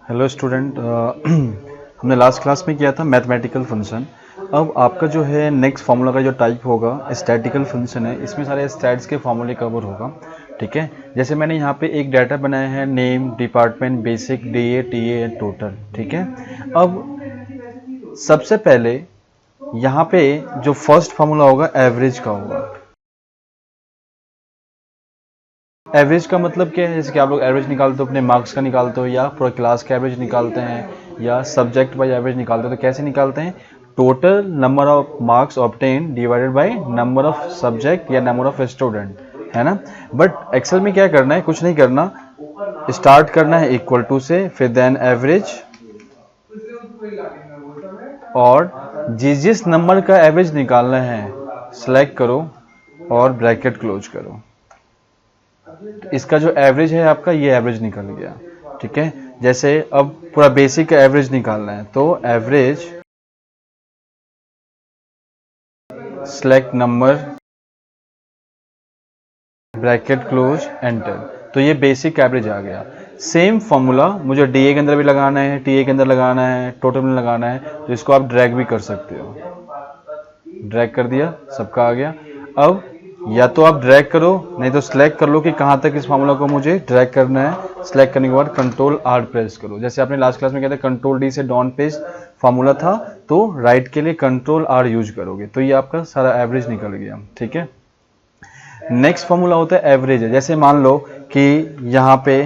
Hello student, हमने last class में किया था मैथमेटिकल फंक्शन। अब आपका जो है नेक्स्ट फार्मूला का जो टाइप होगा स्टैटिकल फंक्शन है। इसमें सारे स्टैट्स के फार्मूले कवर होगा। ठीक है, जैसे मैंने यहाँ पे एक डाटा बनाया है, name, department, basic, DA, TA and total. ठीक है, अब सबसे पहले यहाँ पे जो फर्स्ट फार्मूला होगा एवरेज का होगा। एवरेज का मतलब क्या है? जैसे कि आप लोग एवरेज निकालते हो, अपने मार्क्स का निकालते हो, या पूरा क्लास का एवरेज निकालते हैं, या सब्जेक्ट बाय एवरेज निकालते हो। तो कैसे निकालते हैं? Total number of marks obtain divided by number of subject या नंबर ऑफ स्टूडेंट, है ना। बट एक्सेल में क्या करना है? कुछ नहीं करना, स्टार्ट करना है इक्वल टू से, फिर देन एवरेज, और जिस नंबर का एवरेज निकालना है सिलेक्ट करो और ब्रैकेट क्लोज करो। इसका जो एवरेज है आपका, ये एवरेज निकल गया। ठीक है, जैसे अब पूरा बेसिक का एवरेज निकालना है तो average select number bracket close enter, तो ये बेसिक एवरेज आ गया। सेम फॉर्मूला मुझे डीए के अंदर भी लगाना है, टीए के अंदर लगाना है, टोटल में लगाना है, तो इसको आप ड्रैग भी कर सकते हो। ड्रैग कर दिया, सबका आ गया। अब या तो आप ड्रैग करो, नहीं तो सिलेक्ट कर लो कि कहाँ तक इस फार्मूला को मुझे ड्रैग करना है। सिलेक्ट करने के बाद कंट्रोल आर प्रेस करो। जैसे आपने लास्ट क्लास में कहते कंट्रोल डी से डाउन पेज फार्मूला था, तो राइट के लिए कंट्रोल आर यूज करोगे, तो ये आपका सारा एवरेज निकल गया। ठीक है, नेक्स्ट फार्मूला होता है एवरेज है। जैसे मान लो कि यहाँ पे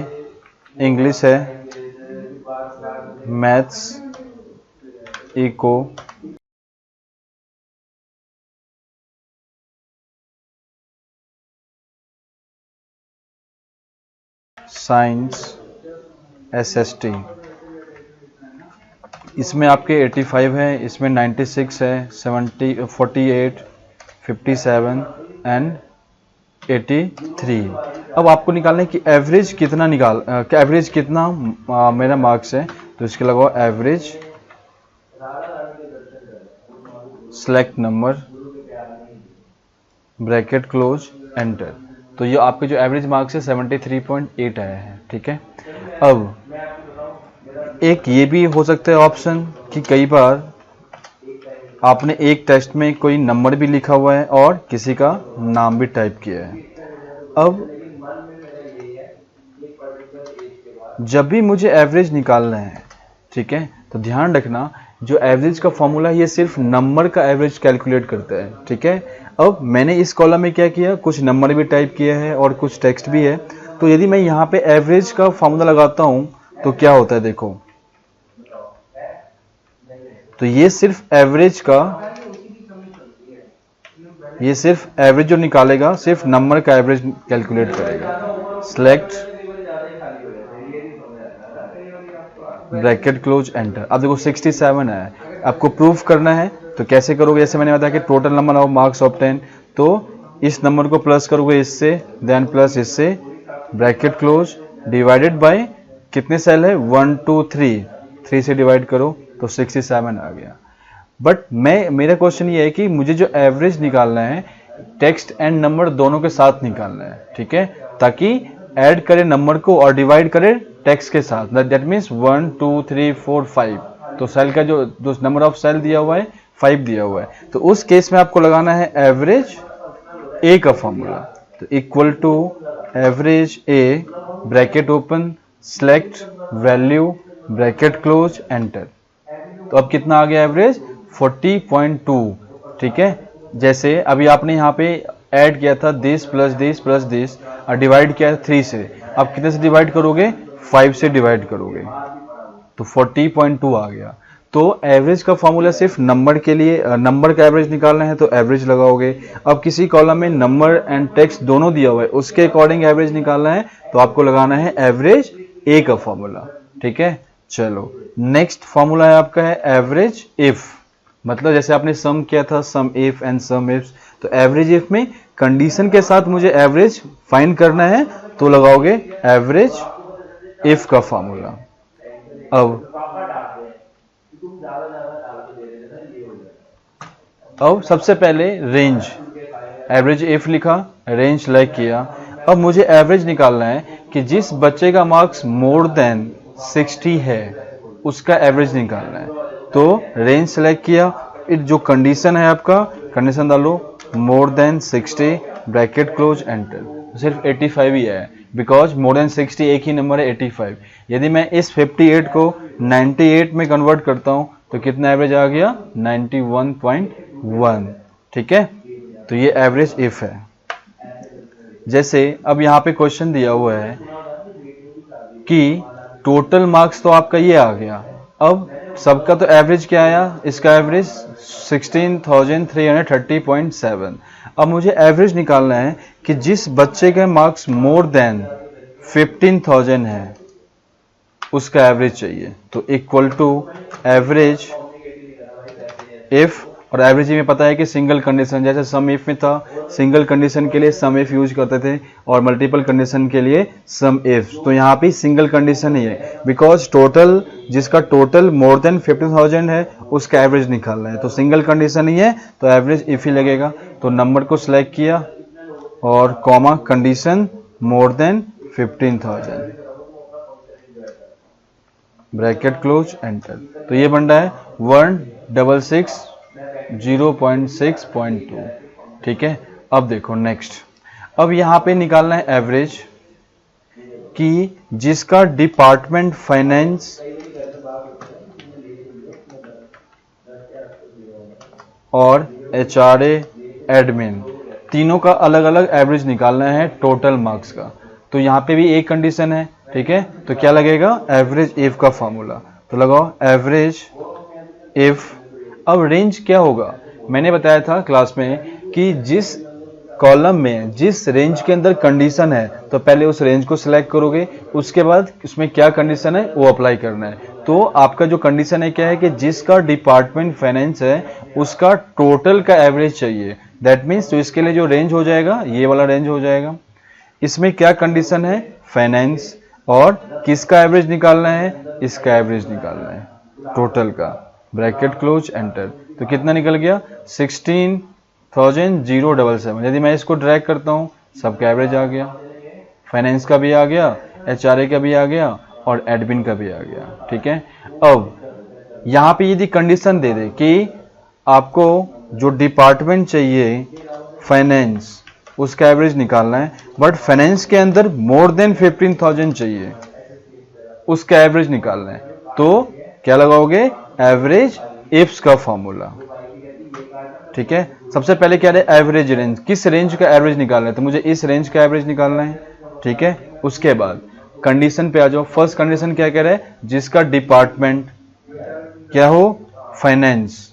इंग्लिश है, मैथ्स, इको, साइंस, एसएसटी, इसमें आपके 85 है, इसमें 96 है, 70, 48, 57 एंड 83। अब आपको निकालना है कि एवरेज कितना एवरेज कितना मेरा मार्क्स है। तो इसके लगाओ average, select number, bracket close enter. तो ये आपके जो एवरेज मार्क्स है 73.8 आया है। ठीक है, अब एक ये भी हो सकता है ऑप्शन कि कई बार आपने एक टेस्ट में कोई नंबर भी लिखा हुआ है और किसी का नाम भी टाइप किया है। अब जब भी मुझे एवरेज निकालना है, ठीक है, तो ध्यान रखना जो एवरेज का फॉर्मूला है ये सिर्फ नंबर का एवरेज कैलकुलेट करता है। ठीक है, अब मैंने इस कॉलम में क्या किया, कुछ नंबर भी टाइप किया है और कुछ टेक्स्ट भी है। तो यदि मैं यहाँ पे एवरेज का फॉर्मूला लगाता हूँ तो क्या होता है, देखो, तो ये सिर्फ एवरेज जो निकालेगा सिर्फ नंबर का एवरेज कैलकुलेट करेगा। Select, bracket close enter. अब देखो 67 है, आपको प्रूफ करना है तो कैसे करोगे? जैसे मैंने बताया कि total number of marks obtain, तो इस नंबर को प्लस करोगे इससे, देन प्लस इससे, ब्रैकेट क्लोज, डिवाइडेड बाय कितने सेल है, 1 2 3 से डिवाइड करो तो 67 आ गया। बट मेरा क्वेश्चन ये है कि मुझे जो एवरेज निकालना है टेक्स्ट एंड नंबर दोनों के साथ निकालना है। ठीक है, ताकि ऐड करे नंबर को और डिवाइड करे टेक्स्ट के साथ। दैट मीन्स 1 2 3 4 5, तो सेल का जो नंबर ऑफ सेल दिया हुआ है 5 दिया हुआ है। तो उस केस में आपको लगाना है एवरेज ए का फॉर्मूला। तो equal to average A, bracket open, select value, bracket close enter. तो अब कितना आ गया एवरेज? 40.2। ठीक है, जैसे अभी आपने यहाँ पे ऐड किया था this plus this plus this और डिवाइड किया था 3 से। अब कितने से डिवाइड करोगे? 5 से डिवाइड करोगे तो 40.2 आ गया। तो एवरेज का फॉर्मूला सिर्फ नंबर के लिए, नंबर का एवरेज निकालना है तो एवरेज लगाओगे। अब किसी कॉलम में नंबर एंड टेक्स्ट दोनों दिया हुआ है, उसके अकॉर्डिंग एवरेज निकालना है तो आपको लगाना है एवरेज ए का फॉर्मूला। ठीक है, चलो नेक्स्ट फॉर्मूला है आपका है एवरेज इफ। मतलब जैसे आपने सम किया था, सम इफ एंड सम इफ, तो एवरेज इफ में कंडीशन के साथ मुझे एवरेज फाइंड करना है तो लगाओगे एवरेज इफ का फॉर्मूला। अब सबसे पहले रेंज, एवरेज इफ लिखा, रेंज सेलेक्ट किया। अब मुझे एवरेज निकालना है कि जिस बच्चे का मार्क्स मोर देन 60 है उसका एवरेज निकालना है। तो रेंज सेलेक्ट किया, फिर जो कंडीशन है आपका कंडीशन डालो more than 60 bracket close enter. सिर्फ 85 ही है बिकॉज मोर देन 60 एक ही नंबर है 85। यदि मैं इस 58 को 98 में कन्वर्ट करता हूं तो कितना एवरेज आ गया 91.1। ठीक है, तो ये एवरेज इफ है। जैसे अब यहाँ पे क्वेश्चन दिया हुआ है कि टोटल मार्क्स तो आपका ये आ गया, अब सबका तो एवरेज क्या आया, इसका एवरेज 16,330.7। अब मुझे एवरेज निकालना है कि जिस बच्चे के मार्क्स मोर देन 15,000 है उसका एवरेज चाहिए। तो इक्वल टू एवरेज इफ, और एवरेज में पता है कि सिंगल कंडीशन, जैसे सम इफ में था सिंगल कंडीशन के लिए सम इफ यूज करते थे और मल्टीपल कंडीशन के लिए सम इफ। तो यहाँ पे सिंगल कंडीशन ही है बिकॉज टोटल, जिसका टोटल मोर देन 15,000 है उसका एवरेज निकालना है। तो सिंगल कंडीशन ही है तो एवरेज इफ ही लगेगा। तो नंबर को सिलेक्ट किया और comma condition more than 15,000 bracket close enter. तो ये बन रहा है 166.0.6.2। ठीक है, अब देखो नेक्स्ट, अब यहां पे निकालना है एवरेज कि जिसका डिपार्टमेंट फाइनेंस और एचआरए एडमिन तीनों का अलग अलग एवरेज निकालना है टोटल मार्क्स का। तो यहां पे भी एक कंडीशन है। ठीक है, तो क्या लगेगा एवरेज इफ का फॉर्मूला। तो लगाओ एवरेज इफ। अब रेंज क्या होगा, मैंने बताया था क्लास में कि जिस कॉलम में जिस रेंज के अंदर कंडीशन है तो पहले उस रेंज को सिलेक्ट करोगे, उसके बाद उसमें क्या कंडीशन है वो अप्लाई करना है। तो आपका जो कंडीशन है क्या है कि जिसका डिपार्टमेंट फाइनेंस है उसका टोटल का एवरेज चाहिए। दैट मीन्स तो इसके लिए जो रेंज हो जाएगा ये वाला रेंज हो जाएगा। इसमें क्या कंडीशन है, फाइनेंस, और किसका एवरेज निकालना है, इसका एवरेज निकालना है टोटल का, ब्रैकेट क्लोज एंटर। तो कितना निकल गया 16,077। यदि मैं इसको ड्रैग करता हूं सबका एवरेज आ गया, फाइनेंस का भी आ गया, एचआरए का भी आ गया और एडमिन का भी आ गया। ठीक है, अब यहां पे यदि कंडीशन दे दे कि आपको जो डिपार्टमेंट चाहिए फाइनेंस उसका एवरेज निकालना है, बट फाइनेंस के अंदर मोर देन 15,000 चाहिए उसका एवरेज निकालना है, तो क्या लगाओगे एवरेज इफ्स का फॉर्मूला। ठीक है, सबसे पहले क्या है एवरेज रेंज, किस रेंज का एवरेज निकालना है, तो मुझे इस रेंज का एवरेज निकालना है। ठीक है, उसके बाद कंडीशन पे आ जाओ। फर्स्ट कंडीशन क्या कह रहा है, जिसका डिपार्टमेंट क्या हो फाइनेंस,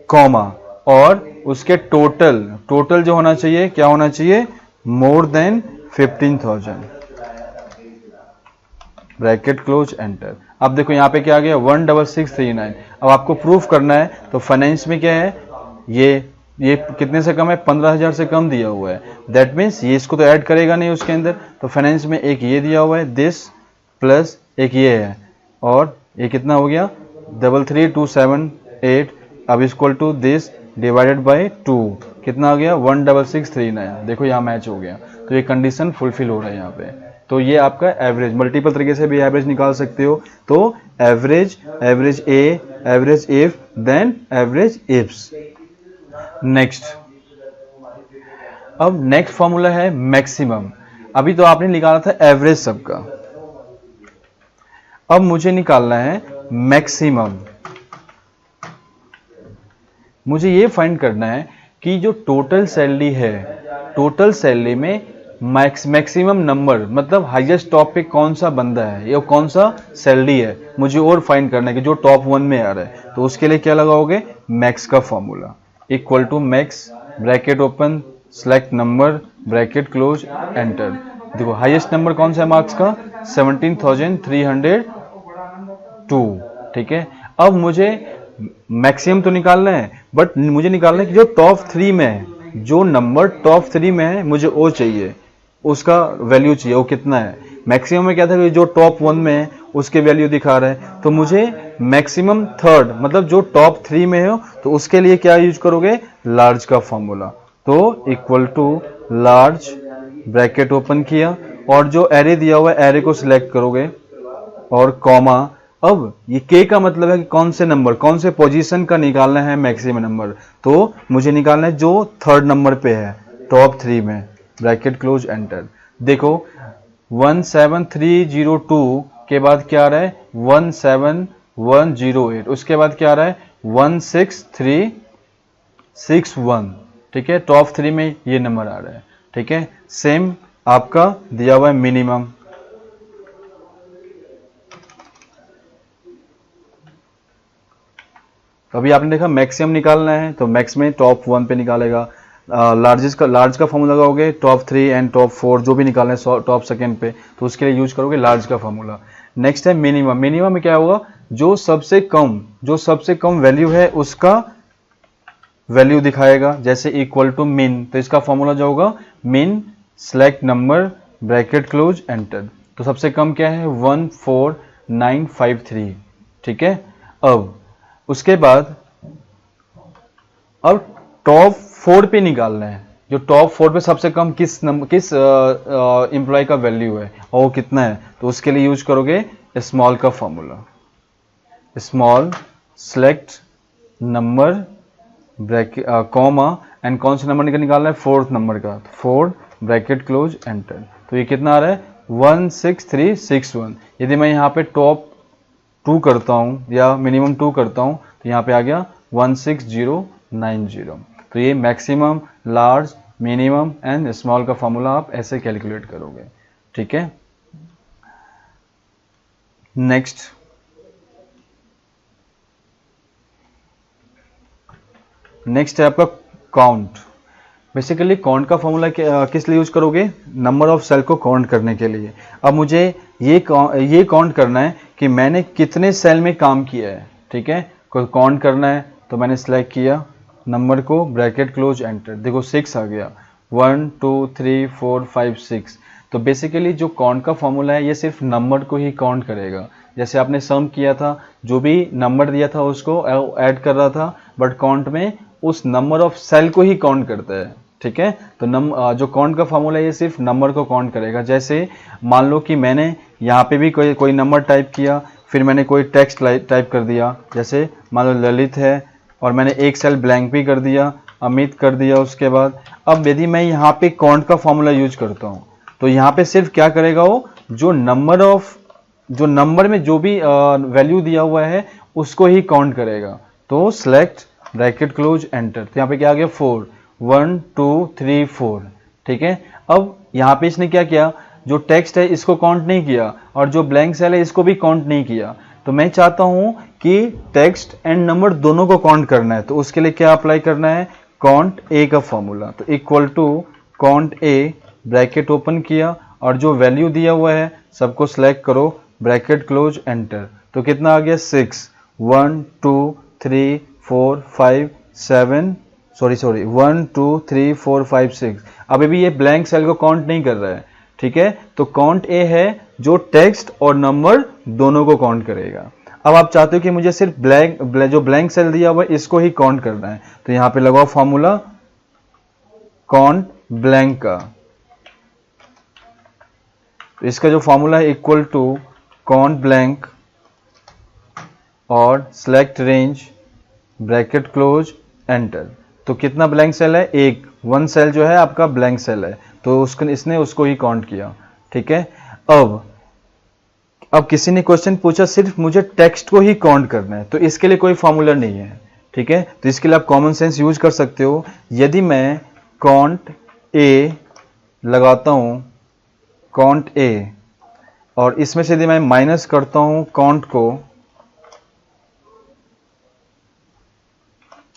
कॉमा, और उसके टोटल जो होना चाहिए क्या होना चाहिए, more than 15,000 bracket close enter. अब देखो यहाँ पे क्या आ गया 16639। अब आपको प्रूफ करना है तो फाइनेंस में क्या है, ये कितने से कम है, 15,000 से कम दिया हुआ है। दैट मीन्स ये इसको तो ऐड करेगा नहीं उसके अंदर, तो फाइनेंस में एक ये दिया हुआ है दिस प्लस एक ये है, और ये कितना हो गया 33,278। अब equal to this divided by 2 कितना आ गया 16639। देखो यहाँ मैच हो गया, तो ये कंडीशन फुलफिल हो रहा है यहाँ पे। तो ये आपका एवरेज, मल्टीपल तरीके से भी एवरेज निकाल सकते हो। तो average, average A, average if, then average ifs. Next, अब नेक्स्ट फॉर्मूला है मैक्सिमम। अभी तो आपने निकाला था एवरेज सबका, अब मुझे निकालना है मैक्सिमम। मुझे ये फाइंड करना है कि जो टोटल सैलरी है, टोटल सैलरी में मैक्सिमम नंबर, मतलब हाईएस्ट टॉप पे कौन सा बंदा है या कौन सा सैलरी है, मुझे और फाइंड करना है कि जो टॉप 1 में आ रहा है। तो उसके लिए क्या लगाओगे, मैक्स का formula, equal to max bracket open select number bracket close enter. देखो हाईएस्ट नंबर कौन सा है मार्क्स का 17,302। ठीक है, अब मुझे मैक्सिमम तो निकालना है, बट मुझे निकालना है कि जो टॉप 3 में है, जो नंबर टॉप 3 में है मुझे वो चाहिए, उसका वैल्यू चाहिए, वो कितना है। मैक्सिमम में क्या था कि जो टॉप 1 में है उसके वैल्यू दिखा रहा है, तो मुझे मैक्सिमम थर्ड मतलब जो टॉप 3 में हो तो उसके लिए क्या यूज करोगे, लार्ज का फॉर्मूला। तो equal to large bracket open किया, और जो एरे दिया हुआ है एरे को सिलेक्ट करोगे, और कॉमा। अब ये के का मतलब है कि कौन से नंबर, कौन से पोजीशन का निकालना है मैक्सिमम नंबर, तो मुझे निकालना है जो थर्ड नंबर पे है टॉप 3 में, ब्रैकेट क्लोज एंटर। देखो 17302 के बाद क्या आ रहा है 17108, उसके बाद क्या आ रहा है 16361, ठीक है, टॉप 3 में ये नंबर आ रहा है, ठीक है। सेम आपका दिया हुआ है मिनिमम, तो अभी आपने देखा मैक्सिमम निकालना है तो मैक्स में टॉप 1 पे निकालेगा, लार्ज का फॉर्मूला लगाओगे टॉप 3 एंड टॉप 4 जो भी निकालना है टॉप सेकंड पे, तो उसके लिए यूज करोगे लार्ज का फॉर्मूला। नेक्स्ट है मिनिमम। मिनिमम में क्या होगा, जो सबसे कम वैल्यू है उसका वैल्यू दिखाएगा, जैसे इक्वल टू मिन, तो इसका फॉर्मूला जो होगा मिन select number bracket close enter. तो सबसे कम क्या है 14953, ठीक है। अब उसके बाद अब टॉप 4 पे निकालना है, जो टॉप 4 पे सबसे कम किस एम्प्लॉय का वैल्यू है और वो कितना है, तो उसके लिए यूज करोगे स्मॉल का formula, small select number bracket comma and कौन सा नंबर का निकालना है फोर्थ नंबर का, तो 4 ब्रैकेट क्लोज एंटर। तो ये कितना आ रहा है 16361। यदि मैं यहाँ पे टॉप 2 करता हूँ या मिनिमम 2 करता हूँ तो यहाँ पे आ गया 16090। तो ये maximum, large, minimum and small का फॉर्मूला आप ऐसे कैलकुलेट करोगे, ठीक है। नेक्स्ट है आपका काउंट। बेसिकली काउंट का फॉर्मूला किस लिए यूज करोगे, नंबर ऑफ सेल को काउंट करने के लिए। अब मुझे ये काउंट करना है कि मैंने कितने सेल में काम किया है, ठीक है, कोई काउंट करना है, तो मैंने सिलेक्ट किया नंबर को ब्रैकेट क्लोज एंटर। देखो 6 आ गया, 1 2 3 4 5 6। तो बेसिकली जो काउंट का फॉर्मूला है ये सिर्फ नंबर को ही काउंट करेगा। जैसे आपने सम किया था, जो भी नंबर दिया था उसको ऐड कर रहा था, बट काउंट में उस नंबर ऑफ सेल को ही काउंट करता है, ठीक है। तो जो काउंट का फॉर्मूला है ये सिर्फ नंबर को काउंट करेगा। जैसे मान लो कि मैंने यहाँ पे भी कोई नंबर टाइप किया, फिर मैंने कोई टेक्स्ट टाइप कर दिया, जैसे मान लो ललित है और मैंने एक सेल ब्लैंक भी कर दिया, अमित कर दिया। उसके बाद अब यदि मैं यहाँ पे काउंट का फॉर्मूला यूज करता हूँ तो यहाँ पे सिर्फ क्या करेगा वो, जो नंबर में जो भी वैल्यू दिया हुआ है उसको ही काउंट करेगा। तो सिलेक्ट ब्रैकेट क्लोज एंटर। तो यहाँ पे क्या आ गया 4 1 2 3 4, ठीक है। अब यहाँ पे इसने क्या किया, जो टेक्स्ट है इसको काउंट नहीं किया और जो ब्लैंक सेल है इसको भी काउंट नहीं किया। तो मैं चाहता हूं कि टेक्स्ट एंड नंबर दोनों को काउंट करना है, तो उसके लिए क्या अप्लाई करना है, काउंट ए का फॉर्मूला। तो equal to count A, bracket open किया और जो वैल्यू दिया हुआ है सबको सिलेक्ट करो, ब्रैकेट क्लोज एंटर। तो कितना आ गया 6 1 2 3 4 5 7 सॉरी 1 2 3 4 5 6। अभी भी ये ब्लैंक सेल को काउंट नहीं कर रहा है, ठीक है। तो काउंट ए है जो टेक्स्ट और नंबर दोनों को काउंट करेगा। अब आप चाहते हो कि मुझे सिर्फ जो ब्लैंक सेल दिया हुआ है इसको ही काउंट करना है, तो यहां पे लगाओ फॉर्मूला काउंट ब्लैंक का। तो इसका जो फॉर्मूला है इक्वल टू काउंट ब्लैंक और select range bracket close enter. तो कितना ब्लैंक सेल है, एक, 1 सेल जो है आपका ब्लैंक सेल है, तो इसने उसको ही काउंट किया, ठीक है। अब किसी ने क्वेश्चन पूछा सिर्फ मुझे टेक्स्ट को ही काउंट करना है, तो इसके लिए कोई फॉर्मूला नहीं है, ठीक है। तो इसके लिए आप कॉमन सेंस यूज कर सकते हो। यदि मैं काउंट ए लगाता हूं, काउंट ए, और इसमें से यदि मैं माइनस करता हूं काउंट को,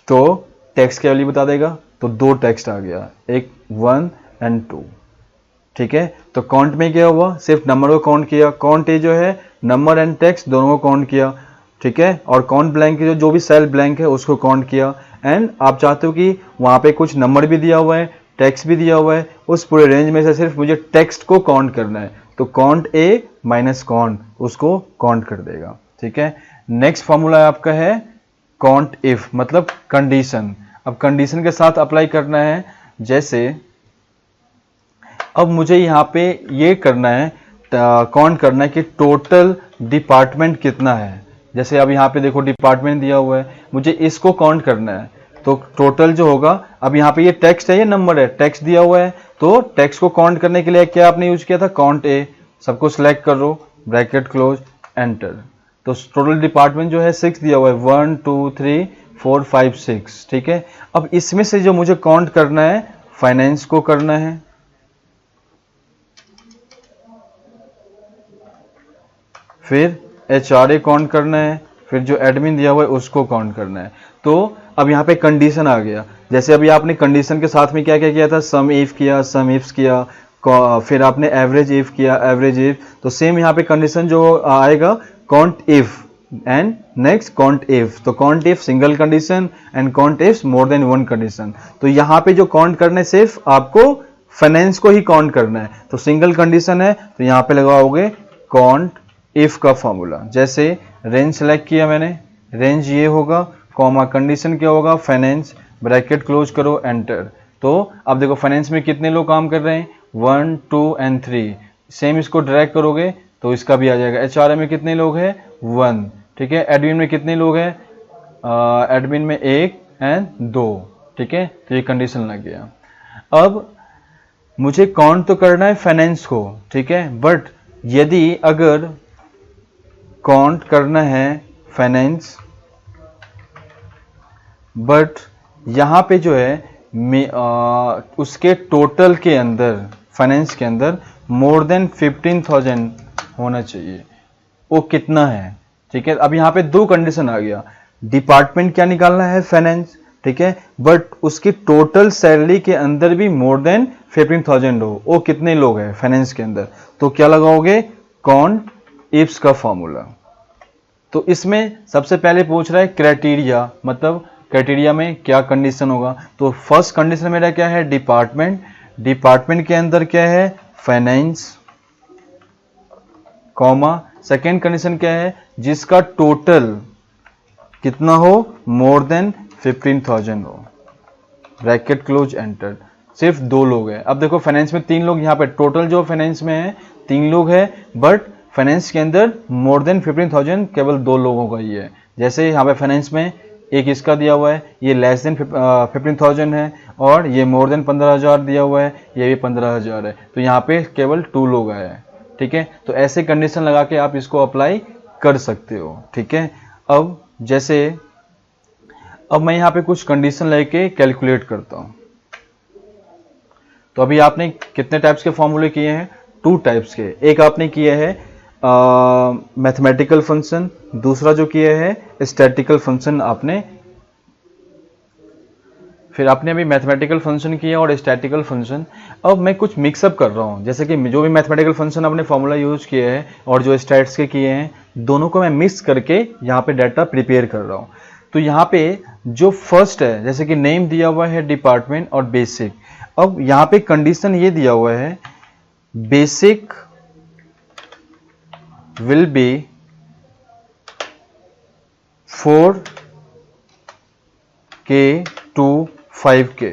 तो टेक्स्ट की वैल्यू बता देगा। तो 2 टेक्स्ट आ गया, एक 1 एंड 2, ठीक है। तो काउंट में क्या हुआ, सिर्फ नंबर को काउंट किया। काउंट ए जो है नंबर एंड टेक्स्ट दोनों को काउंट किया, ठीक है। और काउंट ब्लैंक जो भी सेल ब्लैंक है उसको काउंट किया। एंड आप चाहते हो कि वहां पे कुछ नंबर भी दिया हुआ है, टेक्स्ट भी दिया हुआ है, उस पूरे रेंज में से सिर्फ मुझे टेक्स्ट को काउंट करना है, तो काउंट ए माइनस काउंट उसको काउंट कर देगा, ठीक है। नेक्स्ट फॉर्मूला आपका है काउंट इफ, मतलब कंडीशन। अब कंडीशन के साथ अप्लाई करना है। जैसे अब मुझे यहाँ पे ये करना है, काउंट करना है कि टोटल डिपार्टमेंट कितना है। जैसे अब यहाँ पे देखो डिपार्टमेंट दिया हुआ है, मुझे इसको काउंट करना है, तो टोटल जो होगा, अब यहाँ पे ये टेक्स्ट है, ये नंबर है, टेक्स्ट दिया हुआ है, तो टेक्स्ट को काउंट करने के लिए क्या आपने यूज किया था, काउंट ए। सबको सिलेक्ट कर लो, ब्रैकेट क्लोज, एंटर। तो टोटल डिपार्टमेंट जो है 6 दिया हुआ है, 1 2 3 4 5 6, ठीक है। अब इसमें से जो मुझे काउंट करना है, फाइनेंस को करना है, फिर HRA काउंट करना है, फिर जो एडमिन दिया हुआ है उसको काउंट करना है। तो अब यहाँ पे कंडीशन आ गया, जैसे अभी आपने कंडीशन के साथ में क्या क्या किया था, सम इफ किया, सम इफ्स किया, फिर आपने एवरेज इफ किया, एवरेज इफ। तो सेम यहाँ पे कंडीशन जो आएगा, count if and next count if. तो count if single condition and count if more than one condition. तो यहाँ पे जो काउंट करना है सिर्फ आपको फाइनेंस को ही काउंट करना है। तो सिंगल कंडीशन है तो यहाँ पे लगाओगे काउंट इफ का फॉर्मूला। जैसे रेंज सेलेक्ट किया मैंने, रेंज ये होगा, कॉमा कंडीशन क्या होगा, फाइनेंस, ब्रैकेट क्लोज करो, एंटर। तो अब देखो फाइनेंस में कितने लोग काम कर रहे हैं, 1 2 and 3। सेम इसको ड्रैग करोगे तो इसका भी आ जाएगा। HRA में कितने लोग हैं, 1, ठीक है। एडमिन में कितने लोग हैं, एडमिन में 1 and 2, ठीक है। तो ये कंडीशन लग गया। अब मुझे काउंट तो करना है फाइनेंस को, ठीक है, बट यदि अगर काउंट करना है फाइनेंस, बट यहाँ पे जो है उसके टोटल के अंदर, फाइनेंस के अंदर मोर देन 15,000 होना चाहिए। वो कितना है, ठीक है। अब यहाँ पे दो कंडीशन आ गया, डिपार्टमेंट क्या निकालना है, फाइनेंस, ठीक है, बट उसकी टोटल सैलरी के अंदर भी मोर देन 15,000 हो। वो कितने लोग हैं फाइनेंस के अंदर, तो क्या लगाओगे, काउंट इफ्स का फॉर्मूला। तो इसमें सबसे पहले पूछ रहा है क्राइटेरिया, मतलब क्राइटेरिया में क्या कंडीशन होगा। तो फर्स्ट कंडीशन मेरा क्या है, डिपार्टमेंट, डिपार्टमेंट के अंदर क्या है, फाइनेंस, कॉमा सेकेंड कंडीशन क्या है, जिसका टोटल कितना हो, मोर देन 15,000 हो, ब्रैकेट क्लोज, एंटर। सिर्फ 2 लोग हैं। अब देखो फाइनेंस में 3 लोग, यहाँ पे टोटल जो फाइनेंस में है 3 लोग हैं, बट फाइनेंस के अंदर मोर देन 15,000 केवल 2 लोगों का ही है। जैसे यहाँ पे फाइनेंस में एक इसका दिया हुआ है, ये लेस देन 15,000 है, और ये मोर देन 15,000 दिया हुआ है, ये भी 15,000 है। तो यहाँ पे केवल 2 लोग आए, ठीक है। तो ऐसे कंडीशन लगा के आप इसको अप्लाई कर सकते हो, ठीक है। अब जैसे अब मैं यहाँ पे कुछ कंडीशन लेके कैलकुलेट करता हूँ। तो अभी आपने कितने टाइप्स के फॉर्मूले किए हैं, 2 टाइप्स के। एक आपने किया है मैथमेटिकल फंक्शन, दूसरा जो किया है स्टैटिकल फंक्शन आपने। फिर आपने अभी मैथमेटिकल फंक्शन किया और स्टैटिकल फंक्शन। अब मैं कुछ मिक्सअप कर रहा हूँ, जैसे कि जो भी मैथमेटिकल फंक्शन आपने फॉर्मूला यूज किए हैं और जो स्टैट्स के किए हैं, दोनों को मैं मिक्स करके यहाँ पे डाटा प्रिपेयर कर रहा हूँ। तो यहाँ पे जो फर्स्ट है, जैसे कि नेम दिया हुआ है डिपार्टमेंट और बेसिक। अब यहाँ पे कंडीशन ये दिया हुआ है, basic will be 4K to 5K।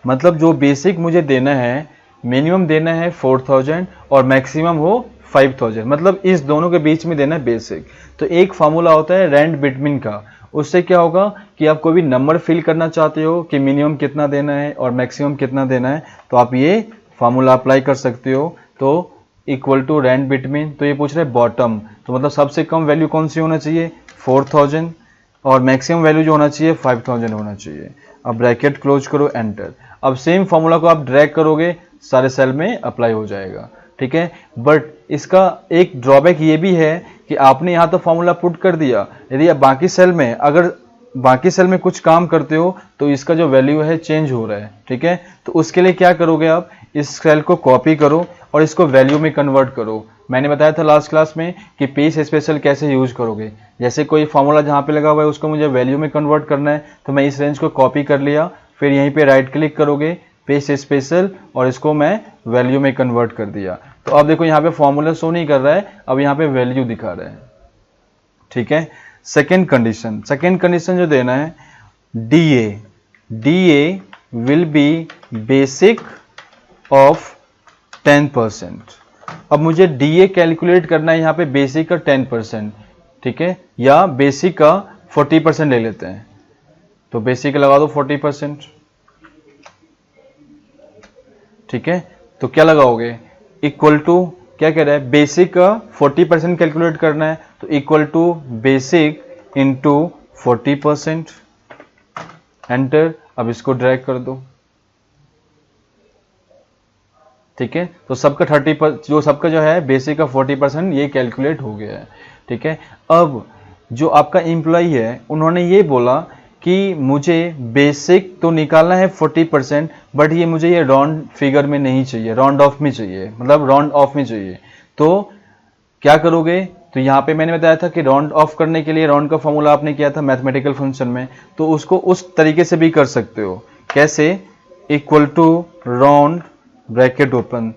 मतलब जो बेसिक मुझे देना है, मिनिमम देना है 4,000 और मैक्सिमम हो 5,000, मतलब इस दोनों के बीच में देना है बेसिक। तो एक फार्मूला होता है रैंड बिटवीन का, उससे क्या होगा कि आप कोई भी नंबर फिल करना चाहते हो कि मिनिमम कितना देना है और मैक्सिमम कितना देना है, तो आप ये फार्मूला अप्लाई कर सकते हो। तो इक्वल टू रैंड बिटवीन, तो ये पूछ रहे हैं बॉटम, तो मतलब सबसे कम वैल्यू कौन सी होना चाहिए, 4,000, और मैक्सिमम वैल्यू जो होना चाहिए 5,000 होना चाहिए। अब ब्रैकेट क्लोज करो, एंटर। अब सेम फार्मूला को आप ड्रैग करोगे, सारे सेल में अप्लाई हो जाएगा, ठीक है। बट इसका एक ड्रॉबैक ये भी है कि आपने यहाँ तो फार्मूला पुट कर दिया, यदि आप बाकी सेल में, अगर बाकी सेल में कुछ काम करते हो तो इसका जो वैल्यू है चेंज हो रहा है, ठीक है। तो उसके लिए क्या करोगे, आप इस सेल को कॉपी करो और इसको वैल्यू में कन्वर्ट करो। मैंने बताया था लास्ट क्लास में कि पेज स्पेशल कैसे यूज करोगे। जैसे कोई फार्मूला जहाँ पे लगा हुआ है उसको मुझे वैल्यू में कन्वर्ट करना है, तो मैं इस रेंज को कॉपी कर लिया, फिर यहीं पे राइट क्लिक करोगे, पेज स्पेशल, और इसको मैं वैल्यू में कन्वर्ट कर दिया। तो अब देखो यहाँ पे फॉर्मूला शो नहीं कर रहा है, अब यहाँ पे वैल्यू दिखा रहा है, ठीक है। सेकेंड कंडीशन जो देना है, DA will be basic of 10%। अब मुझे डीए कैलकुलेट करना है यहाँ पे बेसिक का 10%, ठीक है, या बेसिक का 40% ले लेते हैं। तो बेसिक लगा दो 40%, ठीक है। तो क्या लगाओगे, इक्वल टू, क्या कह रहा है, बेसिक का 40% कैलकुलेट करना है, तो equal to basic into 40%, enter. अब इसको ड्रैग कर दो, ठीक है। तो सबका 30%, सबका जो है बेसिक का 40% ये कैलकुलेट हो गया है, ठीक है। अब जो आपका एम्प्लॉई है उन्होंने ये बोला कि मुझे बेसिक तो निकालना है 40%, बट ये मुझे ये राउंड फिगर में नहीं चाहिए, राउंड ऑफ में चाहिए, मतलब राउंड ऑफ में चाहिए। तो क्या करोगे, तो यहाँ पे मैंने बताया था कि राउंड ऑफ करने के लिए राउंड का फॉर्मूला आपने किया था मैथमेटिकल फंक्शन में, तो उसको उस तरीके से भी कर सकते हो। कैसे, equal to round bracket open,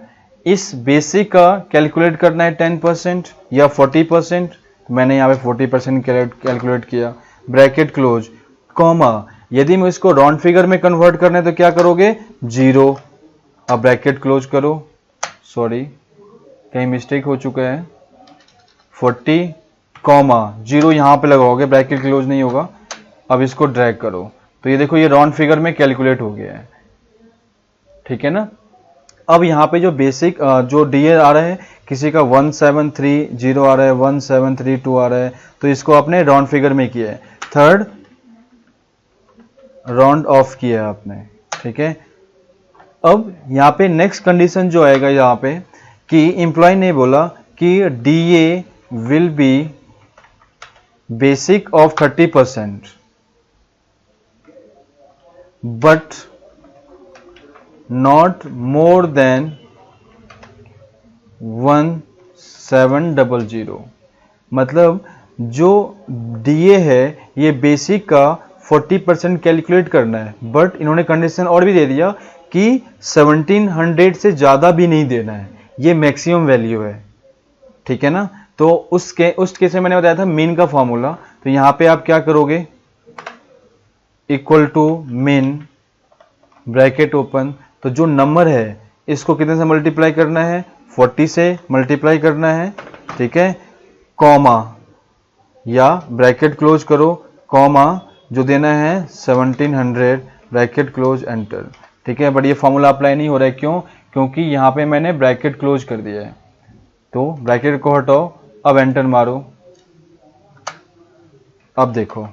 इस बेसिक का कैलकुलेट करना है 10% या 40%, मैंने यहाँ पे 40% कैलकुलेट किया, ब्रैकेट क्लोज, कॉमा, यदि मैं इसको राउंड फिगर में कन्वर्ट करना है तो क्या करोगे, 0। अब ब्रैकेट क्लोज करो, सॉरी कहीं मिस्टेक हो चुका है, 40 कॉमा 0 यहां पे लगाओगे, ब्रैकेट क्लोज नहीं होगा। अब इसको ड्रैग करो, तो ये देखो ये राउंड फिगर में कैलकुलेट हो गया है, ठीक है ना। अब यहाँ पे जो बेसिक जो डीए आ रहा है, किसी का 1730 आ रहा है, 1732 आ रहा है, तो इसको आपने राउंड फिगर में किया है, थर्ड राउंड ऑफ किया है आपने, ठीक है। अब यहाँ पे नेक्स्ट कंडीशन जो आएगा यहाँ पे कि एम्प्लॉय ने बोला कि DA will be basic of 30%, but not more than 1700। मतलब जो डीए है ये बेसिक का 40% कैलकुलेट करना है, बट इन्होंने कंडीशन और भी दे दिया कि 1700 से ज़्यादा भी नहीं देना है, ये मैक्सिमम वैल्यू है, ठीक है ना। तो उस केस में मैंने बताया था मीन का फॉर्मूला, तो यहाँ पे आप क्या करोगे, equal to mean bracket open, तो जो नंबर है इसको कितने से मल्टीप्लाई करना है, 40 से मल्टीप्लाई करना है, ठीक है, कॉमा या ब्रैकेट क्लोज करो, कॉमा जो देना है 1700, ब्रैकेट क्लोज, एंटर, ठीक है। बट ये फॉर्मूला अप्लाई नहीं हो रहा है, क्यों, क्योंकि यहाँ पे मैंने ब्रैकेट क्लोज कर दिया है, तो ब्रैकेट को हटाओ, अब एंटर मारो। अब देखो,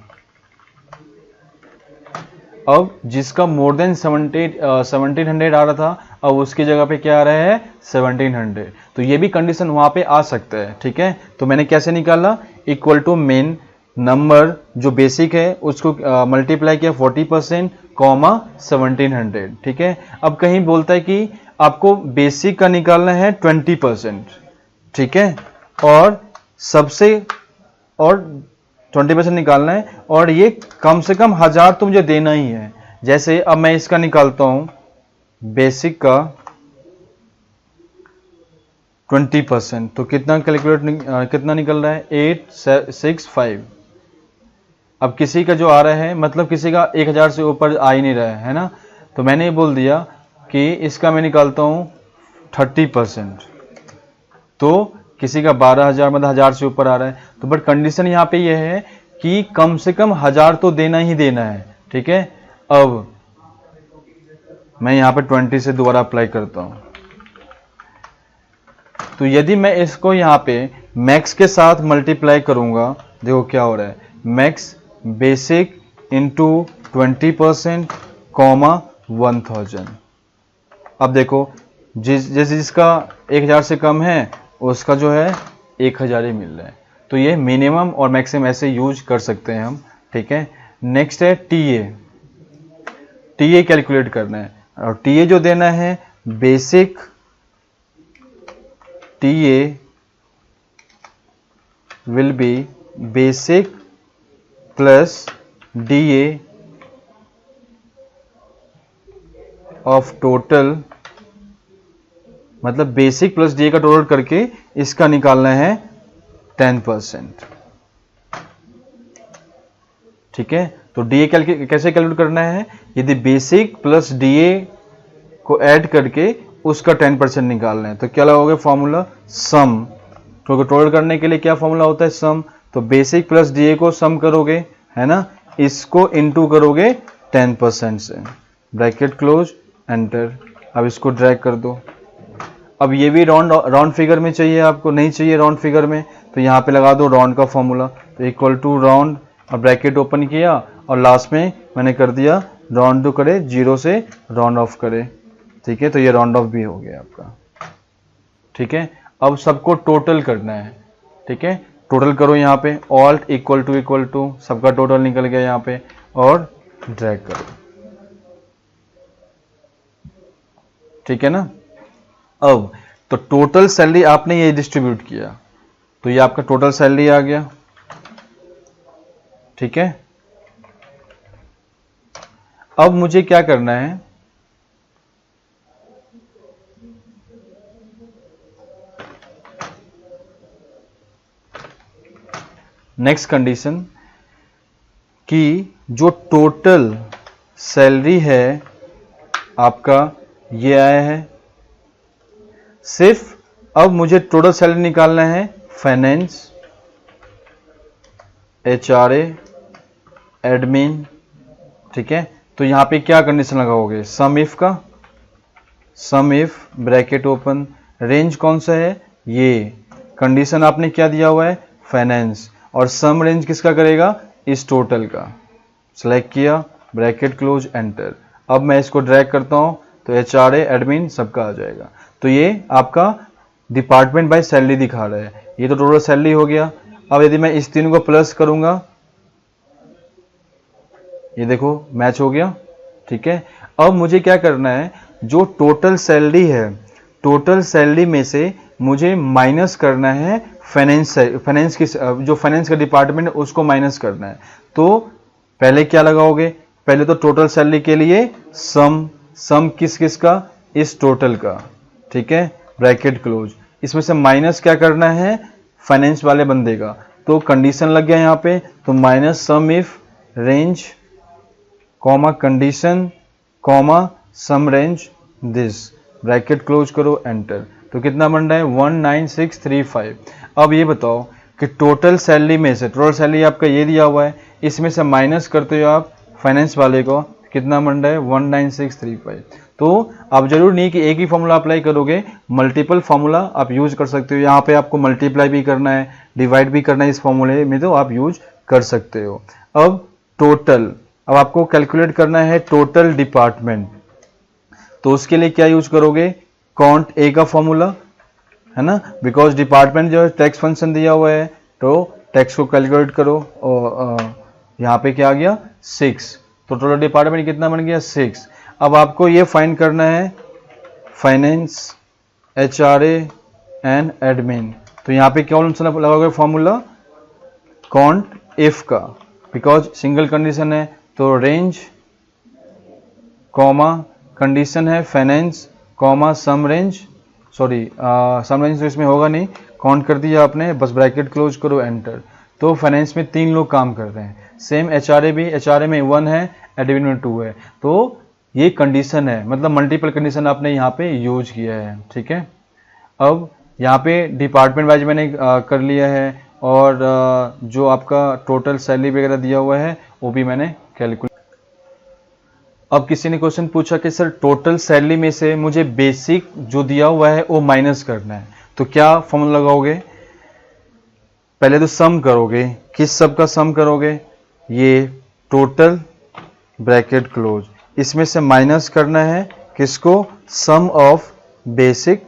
अब जिसका मोर देन 1700 आ रहा था, अब उसकी जगह पे क्या आ रहा है, 1700, तो ये भी कंडीशन वहां पे आ सकता है, ठीक है। तो मैंने कैसे निकाला, इक्वल टू मेन नंबर जो बेसिक है उसको मल्टीप्लाई किया 40%, कॉमा 1700, ठीक है। अब कहीं बोलता है कि आपको बेसिक का निकालना है 20%, ठीक है, और सबसे और 20% निकालना है, और ये कम से कम 1000 तो मुझे देना ही है। जैसे अब मैं इसका निकालता हूं, बेसिक का 20%, तो कितना कितना निकल रहा है, 865। अब किसी का जो आ रहा है, मतलब किसी का 1000 से ऊपर आ ही नहीं रहा है ना, तो मैंने ये बोल दिया कि इसका मैं निकालता हूं 30%, तो किसी का 12,000 मतलब 1000 से ऊपर आ रहा है, तो बट कंडीशन यहाँ पे ये है कि कम से कम 1000 तो देना ही देना है, ठीक है। अब मैं यहाँ पे 20 से दोबारा अप्लाई करता हूँ, तो यदि मैं इसको यहाँ पे मैक्स के साथ मल्टीप्लाई करूंगा, देखो क्या हो रहा है, मैक्स बेसिक इंटू 20%, कॉमा 1000। अब देखो जिसका 1000 से कम है उसका जो है 1000 ही मिल रहा है, तो ये मिनिमम और मैक्सिमम ऐसे यूज कर सकते हैं हम, ठीक है। नेक्स्ट है टीए कैलकुलेट करना है, और टीए जो देना है, basic TA will be basic plus DA of total, मतलब बेसिक प्लस डीए का टोटल करके इसका निकालना है 10%, ठीक है। तो डीए कैसे कैलकुलेट करना है, यदि बेसिक प्लस डीए को ऐड करके उसका 10% निकालना है। तो क्या लगाओगे फॉर्मूला सम, तो टोटल करने के लिए क्या फॉर्मूला होता है सम, तो बेसिक प्लस डीए को सम करोगे है ना, इसको इनटू करोगे 10% से, ब्रैकेट क्लोज एंटर। अब इसको ड्रैग कर दो। अब ये भी राउंड फिगर में चाहिए आपको, नहीं चाहिए राउंड फिगर में तो यहाँ पे लगा दो राउंड का फॉर्मूला, तो इक्वल टू राउंड और ब्रैकेट ओपन किया और लास्ट में मैंने कर दिया राउंड टू करे, 0 से राउंड ऑफ करे, ठीक है। तो ये राउंड ऑफ भी हो गया आपका, ठीक है। अब सबको टोटल करना है, ठीक है। टोटल करो यहाँ पे, ऑल्ट इक्वल टू सबका टोटल निकल गया यहाँ पे और ड्रैग करो, ठीक है ना। अब तो टोटल सैलरी आपने ये डिस्ट्रीब्यूट किया तो ये आपका टोटल सैलरी आ गया, ठीक है। अब मुझे क्या करना है, नेक्स्ट कंडीशन कि जो टोटल सैलरी है आपका ये आया है, सिर्फ अब मुझे टोटल सैलरी निकालना है फाइनेंस, एचआरए, एडमिन, ठीक है। तो यहां पे क्या कंडीशन लगाओगे, सम इफ का, सम इफ ब्रैकेट ओपन, रेंज कौन सा है, ये कंडीशन आपने क्या दिया हुआ है फाइनेंस, और सम रेंज किसका करेगा, इस टोटल का, सेलेक्ट किया, ब्रैकेट क्लोज एंटर। अब मैं इसको ड्रैग करता हूं तो एचआरए एडमिन सबका आ जाएगा। तो ये आपका डिपार्टमेंट बाय सैलरी दिखा रहा है, ये तो टोटल सैलरी हो गया। अब यदि मैं इस तीनों को प्लस करूंगा, ये देखो मैच हो गया, ठीक है। अब मुझे क्या करना है, जो टोटल सैलरी है, टोटल सैलरी में से मुझे माइनस करना है फाइनेंस की, जो फाइनेंस का डिपार्टमेंट है उसको माइनस करना है। तो पहले क्या लगाओगे, पहले तो टोटल सैलरी के लिए सम किस किस का, इस टोटल का, ठीक है, ब्रैकेट क्लोज। इसमें से माइनस क्या करना है, फाइनेंस वाले बंदे का, तो कंडीशन लग गया यहाँ पे, तो minus sum if range comma condition comma sum range this, bracket close करो एंटर। तो कितना बन रहा है 19635। अब ये बताओ कि टोटल सैलरी में से, टोटल सैलरी आपका ये दिया हुआ है, इसमें से माइनस करते हो आप फाइनेंस वाले को, कितना बन रहा है 19635। तो आप जरूर नहीं कि एक ही फॉर्मूला अप्लाई करोगे, मल्टीपल फॉर्मूला आप यूज कर सकते हो। यहाँ पे आपको मल्टीप्लाई भी करना है, डिवाइड भी करना है, इस फॉर्मूले में तो आप यूज कर सकते हो। अब टोटल, अब आपको कैलकुलेट करना है टोटल डिपार्टमेंट, तो उसके लिए क्या यूज करोगे, कॉन्ट ए का फॉर्मूला, है ना, बिकॉज डिपार्टमेंट जो है टैक्स फंक्शन दिया हुआ है, तो टैक्स को कैलकुलेट करो और यहाँ पे क्या आ गया 6, तो टोटल डिपार्टमेंट कितना बन गया 6। अब आपको ये फाइंड करना है फाइनेंस, एचआरए एंड एडमिन, तो यहाँ पे क्या लगाओगे फॉर्मूला कॉन्ट इफ का, बिकॉज सिंगल कंडीशन है, तो रेंज कॉमा कंडीशन है finance comma sum range, sorry सम रेंज तो इसमें होगा नहीं, काउंट कर दिया आपने, बस ब्रैकेट क्लोज करो एंटर। तो फाइनेंस में 3 लोग काम कर रहे हैं, सेम एचआरए भी, एचआरए में 1 है, एडमिन में 2 है, तो ये कंडीशन है, मतलब मल्टीपल कंडीशन आपने यहाँ पे यूज किया है, ठीक है। अब यहाँ पे डिपार्टमेंट वाइज मैंने कर लिया है, और जो आपका टोटल सैलरी वगैरह दिया हुआ है वो भी मैंने कैलकुलेट। अब किसी ने क्वेश्चन पूछा कि सर टोटल सैलरी में से मुझे बेसिक जो दिया हुआ है वो माइनस करना है, तो क्या फॉर्मूला लगाओगे, पहले तो सम करोगे, किस सब का सम करोगे, ये टोटल ब्रैकेट क्लोज, इसमें से माइनस करना है किसको, सम ऑफ बेसिक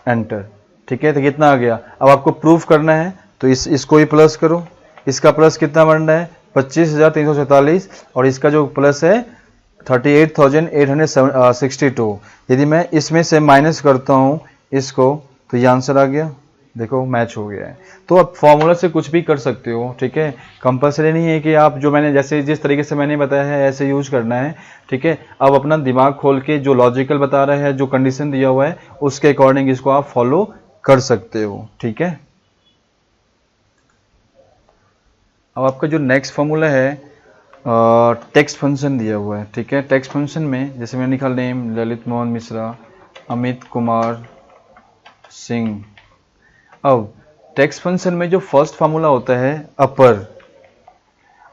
एंटर, ठीक है। तो कितना आ गया, अब आपको प्रूफ करना है तो इसको ही प्लस करो, इसका प्लस कितना बन रहा है 25,347, और इसका जो प्लस है 38,862। यदि मैं इसमें से माइनस करता हूं इसको तो ये आंसर आ गया, देखो मैच हो गया है। तो आप फॉर्मूला से कुछ भी कर सकते हो, ठीक है, कंपलसरी नहीं है कि आप जो मैंने जैसे जिस तरीके से मैंने बताया है ऐसे यूज करना है, ठीक है। अब अपना दिमाग खोल के जो लॉजिकल बता रहा है, जो कंडीशन दिया हुआ है उसके अकॉर्डिंग इसको आप फॉलो कर सकते हो, ठीक है। अब आपका जो नेक्स्ट फॉर्मूला है टेक्स्ट फंक्शन दिया हुआ है, ठीक है। टेक्स्ट फंक्शन में जैसे मैंने लिखा नेम ललित मोहन मिश्रा, अमित कुमार सिंह। अब टेक्स्ट फंक्शन में जो फर्स्ट फार्मूला होता है अपर,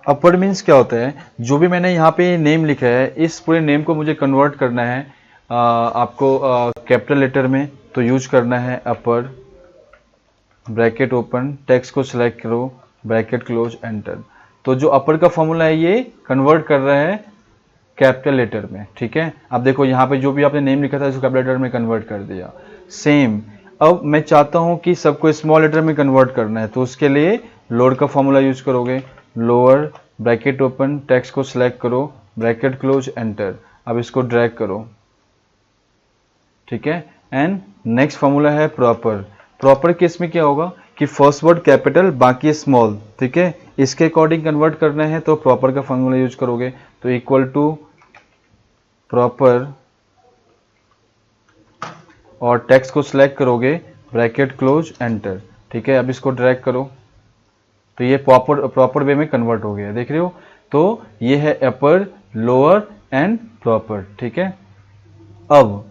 अपर मीन्स क्या होता है, जो भी मैंने यहाँ पे नेम लिखा है इस पूरे नेम को मुझे कन्वर्ट करना है आपको कैपिटल लेटर में, तो यूज करना है अपर, ब्रैकेट ओपन, टेक्स्ट को सिलेक्ट करो, ब्रैकेट क्लोज, एंटर। तो जो अपर का फॉर्मूला है ये कन्वर्ट कर रहा है कैपिटल लेटर में, ठीक है। अब देखो यहाँ पे जो भी आपने नेम लिखा था इसको कैपिटल लेटर में कन्वर्ट कर दिया। सेम अब मैं चाहता हूँ कि सबको स्मॉल लेटर में कन्वर्ट करना है, तो उसके लिए लोअर का फॉर्मूला यूज करोगे, लोअर, ब्रैकेट ओपन, टेक्स्ट को सिलेक्ट करो, ब्रैकेट क्लोज, एंटर। अब इसको ड्रैग करो, ठीक है। एंड नेक्स्ट फॉर्मूला है प्रॉपर। प्रॉपर केस में क्या होगा कि फर्स्ट वर्ड कैपिटल बाकी स्मॉल, ठीक है, इसके अकॉर्डिंग कन्वर्ट करना है तो प्रॉपर का फॉर्मूला यूज करोगे, तो इक्वल टू प्रॉपर और टेक्स्ट को सिलेक्ट करोगे, ब्रैकेट क्लोज, एंटर, ठीक है। अब इसको ड्रैग करो तो ये प्रॉपर वे में कन्वर्ट हो गया, देख रहे हो। तो ये है अपर, लोअर एंड प्रॉपर, ठीक है। अब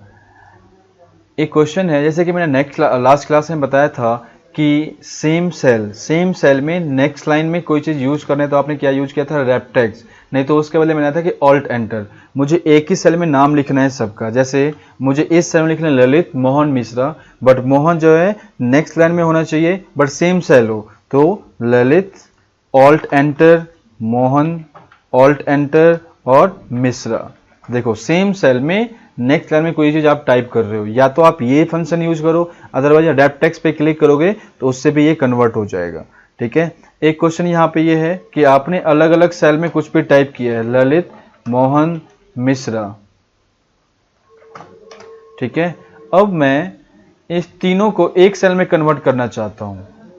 एक क्वेश्चन है, जैसे कि मैंने लास्ट क्लास में बताया था कि सेम सेल में नेक्स्ट लाइन में कोई चीज यूज करने, तो आपने क्या यूज किया था, रैप टेक्स्ट, नहीं तो उसके पहले मैंने था कि ऑल्ट एंटर। मुझे एक ही सेल में नाम लिखना है सबका, जैसे मुझे इस सेल में लिखना है ललित मोहन मिश्रा, बट मोहन जो है नेक्स्ट लाइन में होना चाहिए बट सेम सेल हो, तो Lalit alt enter, Mohan alt enter और मिश्रा। देखो सेम सेल में नेक्स्ट लाइन में कोई चीज आप टाइप कर रहे हो, या तो आप ये फंक्शन यूज करो, अदरवाइज अडैप्ट टेक्स्ट पे क्लिक करोगे तो उससे भी ये कन्वर्ट हो जाएगा, ठीक है। एक क्वेश्चन यहाँ पे ये है कि आपने अलग अलग सेल में कुछ भी टाइप किया है, ललित मोहन मिश्रा, ठीक है। अब मैं इस तीनों को एक सेल में कन्वर्ट करना चाहता हूं,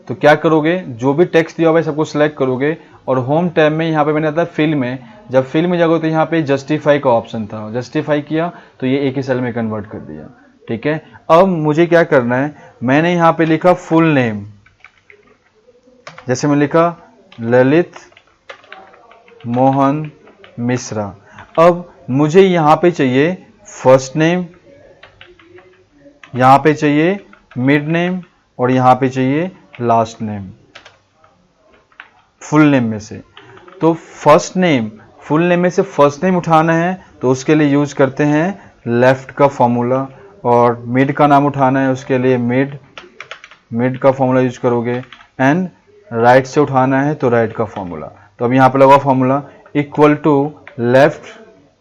तो क्या करोगे, जो भी टेक्स्ट दिया हुआ है सबको सिलेक्ट करोगे और होम टैब में यहाँ पे मैंने आता फिल में, जब फिल में जाओगे तो यहाँ पे जस्टिफाई का ऑप्शन था, जस्टिफाई किया तो ये एक ही सेल में कन्वर्ट कर दिया, ठीक है। अब मुझे क्या करना है, मैंने यहाँ पे लिखा फुल नेम, जैसे मैं लिखा ललित मोहन मिश्रा। अब मुझे यहाँ पे चाहिए फर्स्ट नेम, यहाँ पे चाहिए मिड नेम और यहाँ पे चाहिए लास्ट नेम फुल नेम में से। तो फर्स्ट नेम, फुल नेम में से फर्स्ट नेम उठाना है तो उसके लिए यूज करते हैं लेफ्ट का फॉर्मूला, और मिड का नाम उठाना है उसके लिए मिड का फॉर्मूला यूज करोगे, एंड राइट से उठाना है तो राइट का फॉर्मूला। तो अब यहाँ पे लगा formula equal to left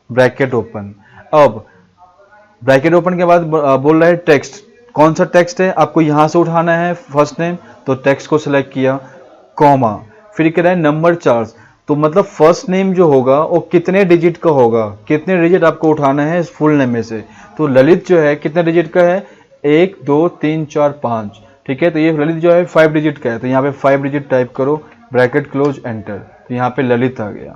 bracket open. अब ब्रैकेट ओपन के बाद बोल रहा है टेक्स्ट, कौन सा टेक्स्ट है, आपको यहां से उठाना है फर्स्ट नेम, तो टेक्स्ट को सिलेक्ट किया, कॉमा, फिर कह रहा है नंबर चार्ज, तो मतलब फर्स्ट नेम जो होगा वो कितने डिजिट का होगा, कितने डिजिट आपको उठाना है इस फुल नेम में से। तो ललित जो है कितने डिजिट का है, 1 2 3 4 5, ठीक है। तो ये ललित जो है 5 डिजिट का है, तो यहाँ पे 5 डिजिट टाइप करो, ब्रैकेट क्लोज, एंटर, तो यहाँ पे ललित आ गया,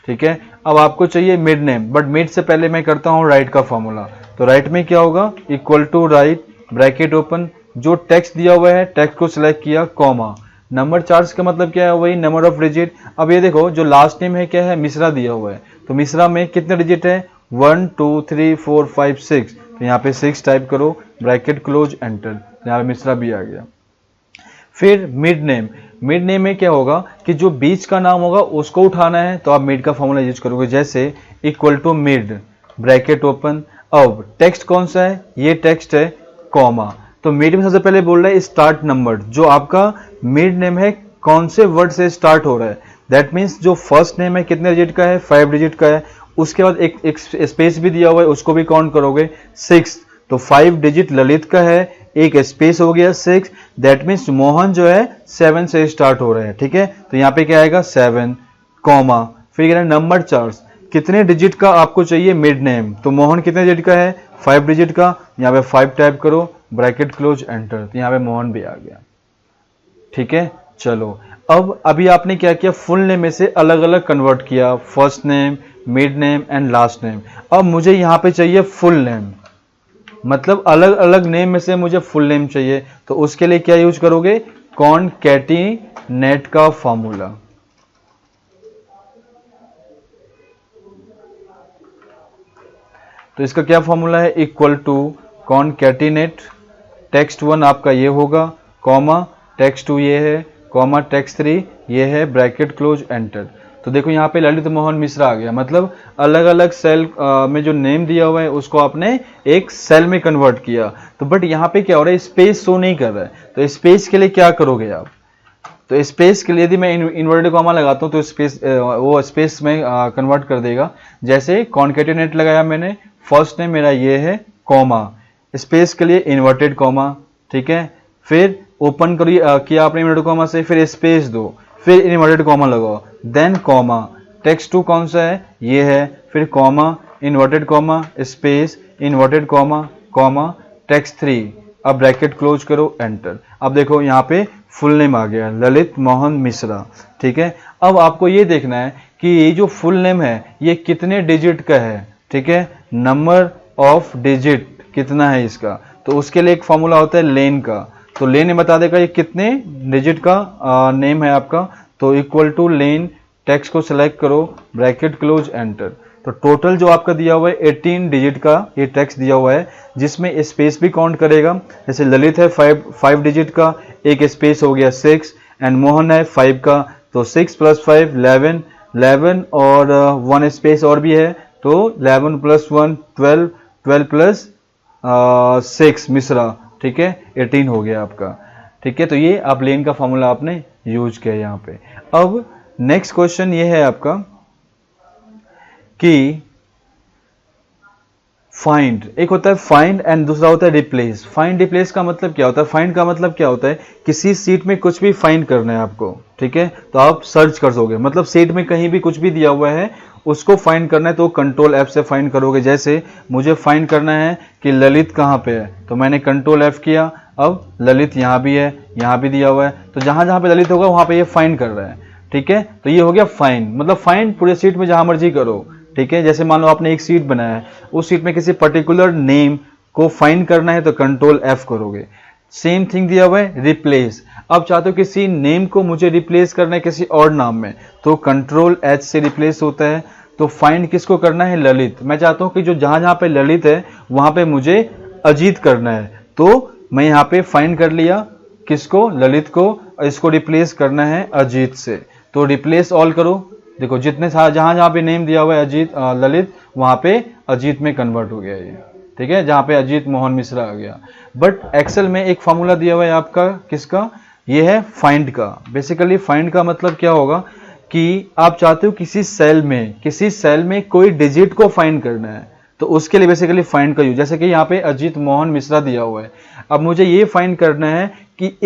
ठीक है। अब आपको चाहिए मिड नेम, बट मिड से पहले मैं करता हूँ राइट का फॉर्मूला, तो राइट में क्या होगा, equal to right bracket open, जो टेक्स्ट दिया हुआ है टेक्स्ट को सिलेक्ट किया, कॉमा, नंबर चार्ज का मतलब क्या है, वही नंबर ऑफ डिजिट। अब ये देखो जो लास्ट नेम है क्या है, मिश्रा दिया हुआ है, तो मिश्रा में कितने डिजिट है, 1 2 3 4 5 6, तो यहाँ पे 6 टाइप करो, ब्रैकेट क्लोज, एंटर, यहाँ पे मिश्रा भी आ गया। फिर मिड नेम, मिड नेम में क्या होगा कि जो बीच का नाम होगा उसको उठाना है, तो आप मिड का फॉर्मूला यूज करोगे, जैसे equal to mid bracket open. अब टेक्स्ट कौन सा है, ये टेक्स्ट है, कॉमा, तो मिड में सबसे पहले बोल रहा है स्टार्ट नंबर, जो आपका मिड नेम है कौन से वर्ड से स्टार्ट हो रहा है, दैट मीन्स जो फर्स्ट नेम है कितने डिजिट का है, 5 डिजिट का है, उसके बाद एक स्पेस भी दिया हुआ है उसको भी काउंट करोगे, 6, तो 5 डिजिट ललित का है, एक स्पेस हो गया 6, दैट मीन्स मोहन जो है 7 से स्टार्ट हो रहा है, ठीक है। तो यहाँ पे क्या आएगा 7, कॉमा, फिर नंबर चार्ज, कितने डिजिट का आपको चाहिए मिड नेम, तो मोहन कितने डिजिट का है, 5 डिजिट का, यहाँ पे 5 टाइप करो, ब्रैकेट क्लोज, एंटर, तो यहाँ पे मोहन भी आ गया, ठीक है। चलो अब अभी आपने क्या किया, फुल नेम में से अलग अलग कन्वर्ट किया, first name, mid name and last name. अब मुझे यहाँ पे चाहिए फुल नेम, मतलब अलग अलग नेम में से मुझे फुल नेम चाहिए, तो उसके लिए क्या यूज करोगे, कॉनकैटिनेट का फॉर्मूला, तो इसका क्या फॉर्मूला है, इक्वल टू कॉनकैटिनेट टेक्स्ट 1 आपका ये होगा, कॉमा टेक्स्ट 2 ये है, कॉमा टेक्स्ट 3 ये है, ब्रैकेट क्लोज एंटर। तो देखो यहाँ पे ललित मोहन मिश्रा आ गया, मतलब अलग अलग सेल में जो नेम दिया हुआ है उसको आपने एक सेल में कन्वर्ट किया। तो बट यहाँ पे क्या हो रहा है, स्पेस शो नहीं कर रहा है, तो स्पेस के लिए क्या करोगे आप, तो स्पेस के लिए यदि मैं इन्वर्टेड कॉमा लगाता हूँ तो स्पेस वो स्पेस में कन्वर्ट कर देगा। जैसे कॉन्केटिनेट लगाया मैंने, फर्स्ट नेम मेरा ये है, कॉमा, स्पेस के लिए इन्वर्टेड कॉमा, ठीक है, फिर ओपन किया आपने इन्वर्टेड कॉमा से, फिर स्पेस दो, फिर इन्वर्टेड कॉमा लगाओ, देन कॉमा, टेक्स्ट 2 कौन सा है, ये है, फिर comma, inverted comma, space, inverted comma, comma, text 3, अब ब्रैकेट क्लोज करो, एंटर। अब देखो यहाँ पे फुल नेम आ गया, ललित मोहन मिश्रा, ठीक है। अब आपको ये देखना है कि ये जो फुल नेम है ये कितने डिजिट का है, ठीक है, नंबर ऑफ डिजिट कितना है इसका, तो उसके लिए एक फॉर्मूला होता है लेन का, तो लेन में बता देगा ये कितने डिजिट का नेम है आपका, तो इक्वल टू लेन, टेक्स्ट को सिलेक्ट करो, ब्रैकेट क्लोज, एंटर। तो टोटल जो आपका दिया हुआ है 18 डिजिट का ये टेक्स्ट दिया हुआ है, जिसमें स्पेस भी काउंट करेगा। जैसे ललित है 5 डिजिट का, एक स्पेस हो गया 6, एंड मोहन है 5 का, तो 6 + 5 11 और 1 स्पेस और भी है, तो 11 + 1 12, 12 + 6 मिश्रा, ठीक है, 18 हो गया आपका, ठीक है। तो ये आप लेन का फॉर्मूला आपने यूज किया यहाँ पे। अब नेक्स्ट क्वेश्चन ये है आपका कि फाइंड, एक होता है फाइंड एंड दूसरा होता है रिप्लेस। फाइंड रिप्लेस का मतलब क्या होता है, फाइंड का मतलब क्या होता है, किसी सीट में कुछ भी फाइंड करना है आपको, ठीक है, तो आप सर्च कर दोगे, मतलब सीट में कहीं भी कुछ भी दिया हुआ है उसको फाइंड करना है तो कंट्रोल F से फाइंड करोगे। जैसे मुझे फाइंड करना है कि ललित कहाँ पे है, तो मैंने कंट्रोल F किया, अब ललित यहाँ भी है, यहाँ भी दिया हुआ है, तो जहां जहां पे ललित होगा वहां पे ये फाइंड कर रहा है, ठीक है। तो ये हो गया फाइंड, मतलब फाइंड पूरे सीट में जहां मर्जी करो, ठीक है। जैसे मान लो आपने एक सीट बनाया है, उस सीट में किसी पर्टिकुलर नेम को फाइंड करना है तो कंट्रोल F करोगे। सेम थिंग दिया हुआ है रिप्लेस, अब चाहते हो किसी नेम को मुझे रिप्लेस करना है किसी और नाम में, तो कंट्रोल H से रिप्लेस होता है। तो फाइंड किसको करना है, ललित, मैं चाहता हूं कि जो जहां जहां पे ललित है वहां पे मुझे अजीत करना है, तो मैं यहाँ पे फाइंड कर लिया किसको, ललित को, इसको रिप्लेस करना है अजीत से, तो रिप्लेस ऑल करो। देखो जितने जहां जहां पे नेम दिया हुआ है अजीत ललित, वहां पे अजीत में कन्वर्ट हो गया ये, ठीक है, जहां पे अजीत मोहन मिश्रा आ गया। बट एक्सेल में एक फॉर्मूला दिया हुआ है आपका, किसका, ये है फाइंड का। बेसिकली फाइंड का मतलब क्या होगा कि आप चाहते हो किसी सेल में कोई डिजिट को फाइंड करना है, तो उसके लिए बेसिकली फाइंड का यूज। जैसे कि यहाँ पे अजीत मोहन मिश्रा दिया हुआ है, अब मुझे ये फाइंड करना है कि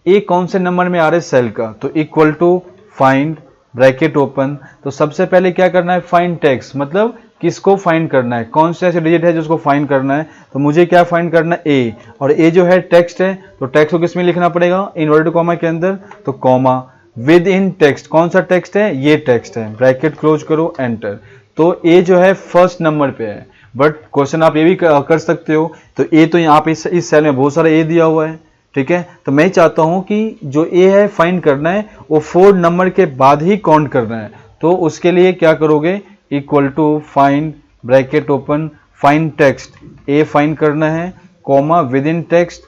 ए कौन से नंबर में आ रहा है सेल का, तो equal to find, bracket open. तो सबसे पहले क्या करना है, फाइंड टेक्स्ट, मतलब किसको फाइंड करना है, कौन से ऐसे डिजिट है जिसको फाइंड करना है, तो मुझे क्या फाइंड करना है, ए, और ए जो है टेक्स्ट है, तो टेक्स्ट को किस में लिखना पड़ेगा, इन्वर्टेड कॉमा के अंदर, तो कॉमा, विद इन टेक्स्ट, कौन सा टेक्स्ट है, ये टेक्स्ट है, ब्रैकेट क्लोज करो, एंटर। तो ए जो है फर्स्ट नंबर पे है, बट क्वेश्चन आप ये भी कर सकते हो, तो ए तो यहाँ पे इस सेल में बहुत सारा ए दिया हुआ है, ठीक है, तो मैं चाहता हूं कि जो ए है फाइंड करना है वो 4 नंबर के बाद ही काउंट करना है, तो उसके लिए क्या करोगे, equal to find, bracket open, find text, A find करना है, comma, within text,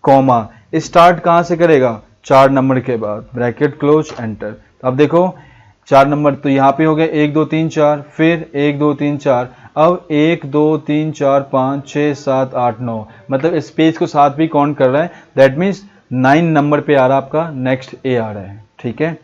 comma, start कहां से करेगा, 4 नंबर के बाद, ब्रैकेट क्लोज, एंटर। अब देखो 4 नंबर तो यहाँ पे हो गया 1 2 3 4, फिर 1 2 3 4, अब 1 2 3 4 5 6 7 8 9, मतलब स्पेस को साथ भी काउंट कर रहा है, दैट मीन्स 9 नंबर पे आ रहा है आपका नेक्स्ट ए आ रहा है, ठीक है।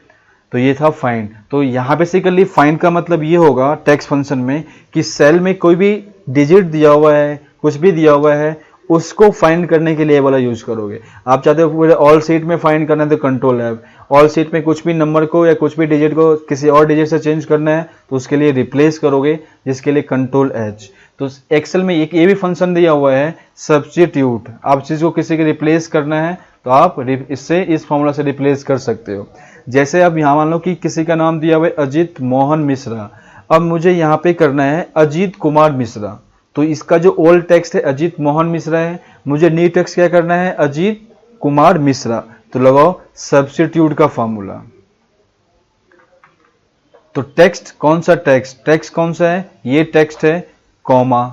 तो ये था फाइंड। तो यहाँ बेसिकली फाइंड का मतलब ये होगा टेक्स्ट फंक्शन में कि सेल में कोई भी डिजिट दिया हुआ है, कुछ भी दिया हुआ है, उसको फाइंड करने के लिए वाला यूज करोगे। आप चाहते हो पूरे ऑल सीट में फाइंड करना है तो कंट्रोल F, ऑल सीट में कुछ भी नंबर को या कुछ भी डिजिट को किसी और डिजिट से चेंज करना है तो उसके लिए रिप्लेस करोगे, जिसके लिए कंट्रोल H। तो एक्सेल में एक ये भी फंक्शन दिया हुआ है सब्स्टिट्यूट, आप चीज को किसी के रिप्लेस करना है तो आप इससे इस फॉर्मूला से रिप्लेस कर सकते हो। जैसे अब यहाँ मान लो कि किसी का नाम दिया हुआ है अजीत मोहन मिश्रा, अब मुझे यहाँ पे करना है अजीत कुमार मिश्रा, तो इसका जो ओल्ड टेक्स्ट है अजीत मोहन मिश्रा है, मुझे न्यू टेक्स्ट क्या करना है, अजीत कुमार मिश्रा, तो लगाओ सब्स्टिट्यूट का फॉर्मूला। तो टेक्स्ट कौन सा टेक्स्ट कौन सा है, ये टेक्स्ट है, कॉमा,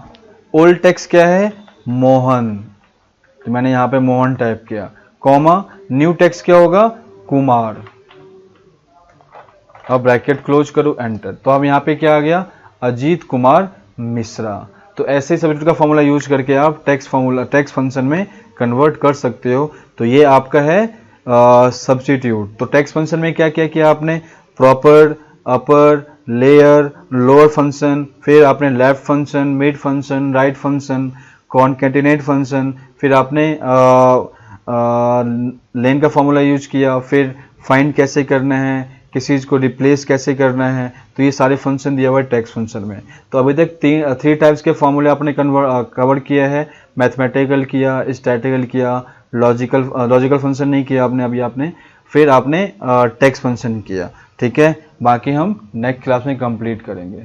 ओल्ड टेक्स्ट क्या है, मोहन, तो मैंने यहाँ पे मोहन टाइप किया, कॉमा, न्यू टेक्स्ट क्या होगा, कुमार, अब ब्रैकेट क्लोज करो, एंटर। तो अब यहाँ पे क्या आ गया, अजीत कुमार मिश्रा। तो ऐसे ही सब्जेक्ट का फॉर्मूला यूज करके आप टेक्स्ट फॉर्मूला टेक्स्ट फंक्शन में कन्वर्ट कर सकते हो। तो ये आपका है सब्स्टिट्यूट। तो टेक्स्ट फंक्शन में क्या क्या किया आपने, प्रॉपर, अपर, लेयर, लोअर फंक्शन, फिर आपने left function, mid function, right function, concatenate function, फिर आपने लेन का फॉर्मूला यूज किया, फिर फाइंड कैसे करना है, किसी चीज़ को रिप्लेस कैसे करना है। तो ये सारे फंक्शन दिया हुआ है टेक्स्ट फंक्शन में। तो अभी तक थ्री टाइप्स के फॉर्मूले आपने कवर किया है, मैथमेटिकल किया, स्टैटिकल किया, लॉजिकल फंक्शन नहीं किया आपने फिर आपने टेक्स्ट फंक्शन किया। ठीक है, बाकी हम नेक्स्ट क्लास में कंप्लीट करेंगे।